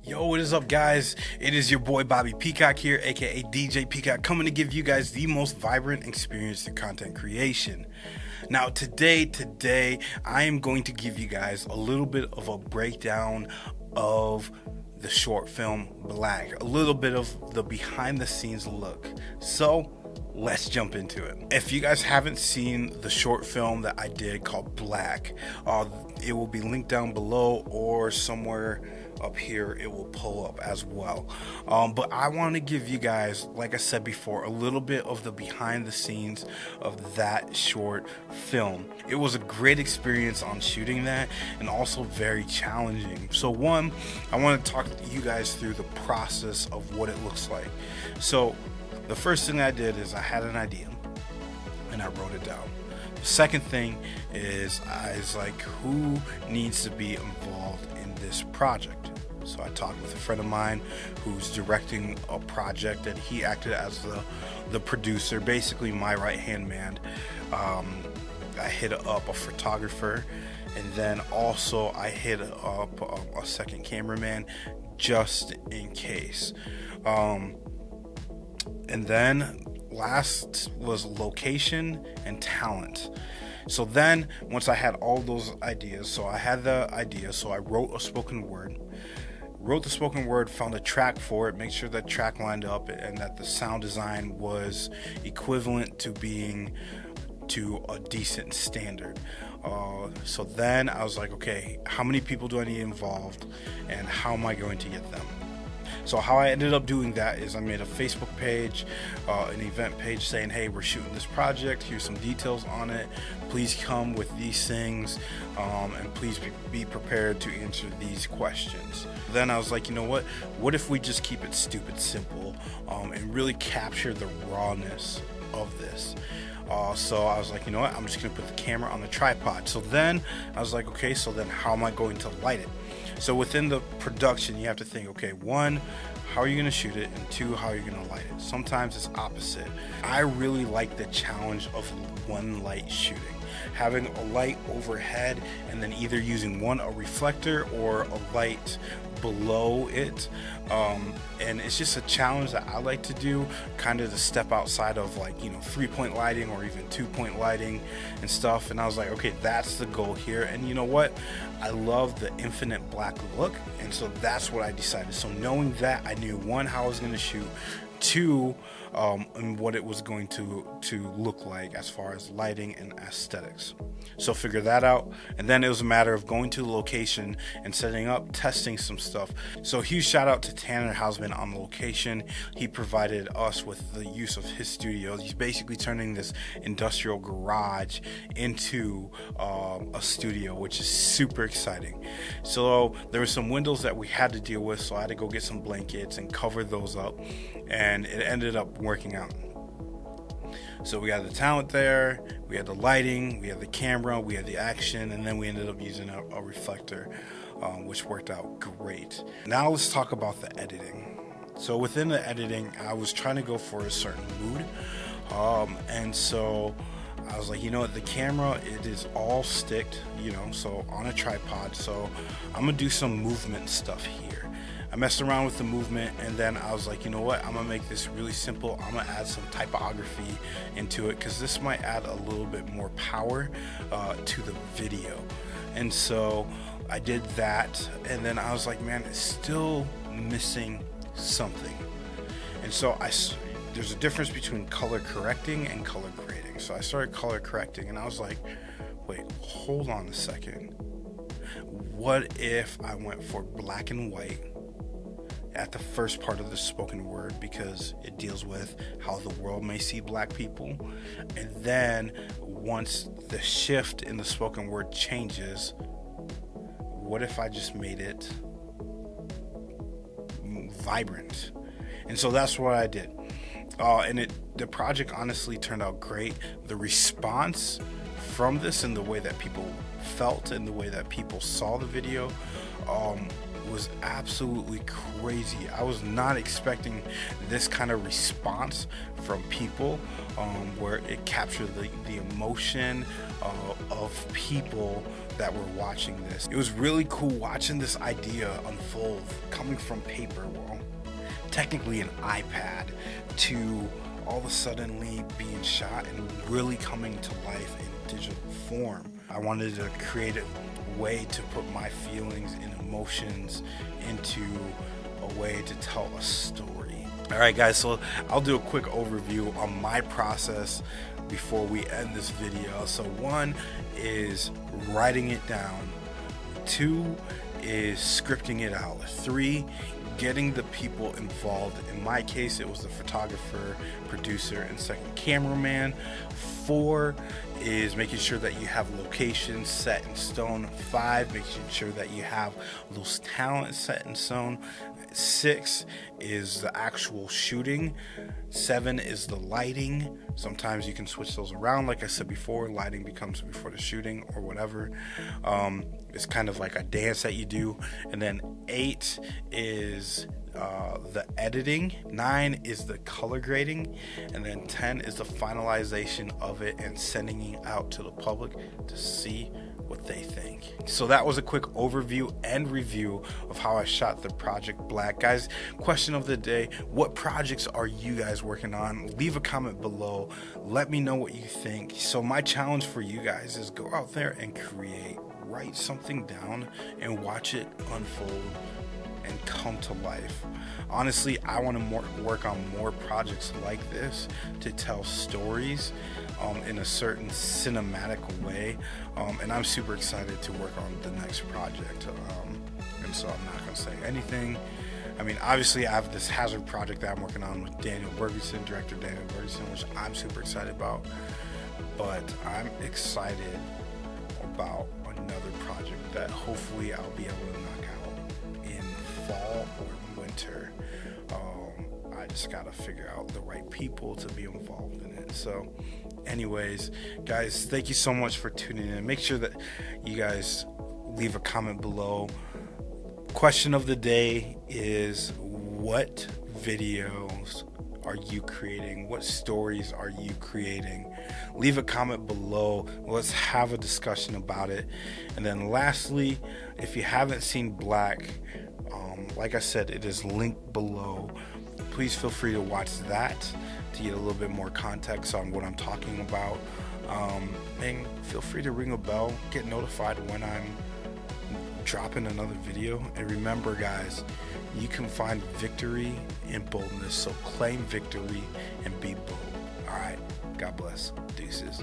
Yo, what is up, guys? It is your boy Bobby Peacock here, aka DJ Peacock, coming to give you guys the most vibrant experience to content creation. Now, today, I am going to give you guys a little bit of a breakdown of the short film Black, a little bit of the behind the scenes look. So, let's jump into it. If you guys haven't seen the short film that I did called Black, it will be linked down below or somewhere up here it will pull up as well. But I want to give you guys, like I said before, a little bit of the behind the scenes of that short film. It was a great experience on shooting that, and also very challenging. So one, I want to talk to you guys through the process of what it looks like. So the first thing I did is I had an idea and I wrote it down. The second thing is I was like, who needs to be involved in this project? So I talked with a friend of mine who's directing a project, and he acted as the producer, basically my right-hand man. I hit up a photographer, and then also I hit up a second cameraman just in case. And then last was location and talent. So then once I had all those ideas, so I had the idea, so I wrote the spoken word, found a track for it, make sure that track lined up and that the sound design was equivalent to being to a decent standard. So then I was like, okay, how many people do I need involved and how am I going to get them? So how I ended up doing that is I made a Facebook page, an event page saying, hey, we're shooting this project, here's some details on it, please come with these things, and please be prepared to answer these questions. Then I was like, you know what if we just keep it stupid simple, and really capture the rawness of this. So I was like, you know what, I'm just gonna put the camera on the tripod. So then I was like, okay, so then how am I going to light it? So within the production, you have to think, okay, one, how are you going to shoot it? And two, how are you going to light it? Sometimes it's opposite. I really like the challenge of one light shooting. Having a light overhead and then either using a reflector or a light below it. And it's just a challenge that I like to do, kind of to step outside of 3-point lighting or even 2-point lighting and stuff. And I was like, okay, that's the goal here. And you know what? I love the infinite black look. And so that's what I decided. So knowing that, I knew one, how I was going to shoot, two, and what it was going to look like as far as lighting and aesthetics. So figure that out, and then it was a matter of going to the location and setting up, testing some stuff. So huge shout out to Tanner Hausman on the location. He provided us with the use of his studio. He's basically turning this industrial garage into a studio, which is super exciting. So there were some windows that we had to deal with, so I had to go get some blankets and cover those up, and it ended up working out. So we had the talent there, we had the lighting, we had the camera, we had the action, and then we ended up using a reflector, which worked out great. Now let's talk about the editing. So within the editing, I was trying to go for a certain mood, and so I was like, you know what, the camera, it is all sticked, so on a tripod, so I'm gonna do some movement stuff here. I messed around with the movement, and then I was like, you know what, I'm gonna make this really simple. I'm gonna add some typography into it because this might add a little bit more power to the video. And so I did that, and then I was like, man, it's still missing something. And so there's a difference between color correcting and color grading. So I started color correcting, and I was like, wait, hold on a second. What if I went for black and white at the first part of the spoken word, because it deals with how the world may see black people, and then once the shift in the spoken word changes, what if I just made it vibrant? And so that's what I did, and the project honestly turned out great. The response from this and the way that people felt and the way that people saw the video was absolutely crazy. I was not expecting this kind of response from people, where it captured the emotion of people that were watching this. It was really cool watching this idea unfold, coming from paper, well, technically an iPad, to all of a suddenly being shot and really coming to life in digital form. I wanted to create a way to put my feelings and emotions into a way to tell a story. All right, guys, so I'll do a quick overview on my process before we end this video. So 1 is writing it down, 2 is scripting it out, 3, getting the people involved. In my case, it was the photographer, producer, and second cameraman. 4 is making sure that you have locations set in stone. 5, making sure that you have those talents set in stone. 6 is the actual shooting. 7 is the lighting. Sometimes you can switch those around. Like I said before, lighting becomes before the shooting or whatever. It's kind of like a dance that you do. And then 8 is the editing. 9 is the color grading. And then 10 is the finalization of it and sending it out to the public to see what they think. So that was a quick overview and review of how I shot the Project Black. Guys, question of the day, what projects are you guys working on? Leave a comment below. Let me know what you think. So my challenge for you guys is go out there and create. Write something down and watch it unfold and come to life. Honestly, I want to work on more projects like this to tell stories in a certain cinematic way, and I'm super excited to work on the next project, and so I'm not going to say anything. I mean, obviously I have this Hazard project that I'm working on with director Daniel Bergeson, which I'm super excited about, but I'm excited about another project that hopefully I'll be able to knock out in fall or winter. I just gotta figure out the right people to be involved in it. So anyways, guys, thank you so much for tuning in. Make sure that you guys leave a comment below. Question of the day is, what videos are you creating? What stories are you creating? Leave a comment below. Let's have a discussion about it. And then lastly, if you haven't seen Black, like I said, it is linked below. Please feel free to watch that to get a little bit more context on what I'm talking about. And feel free to ring a bell, get notified when I'm dropping another video. And remember, guys, you can find victory in boldness. So claim victory and be bold. All right. God bless. Deuces.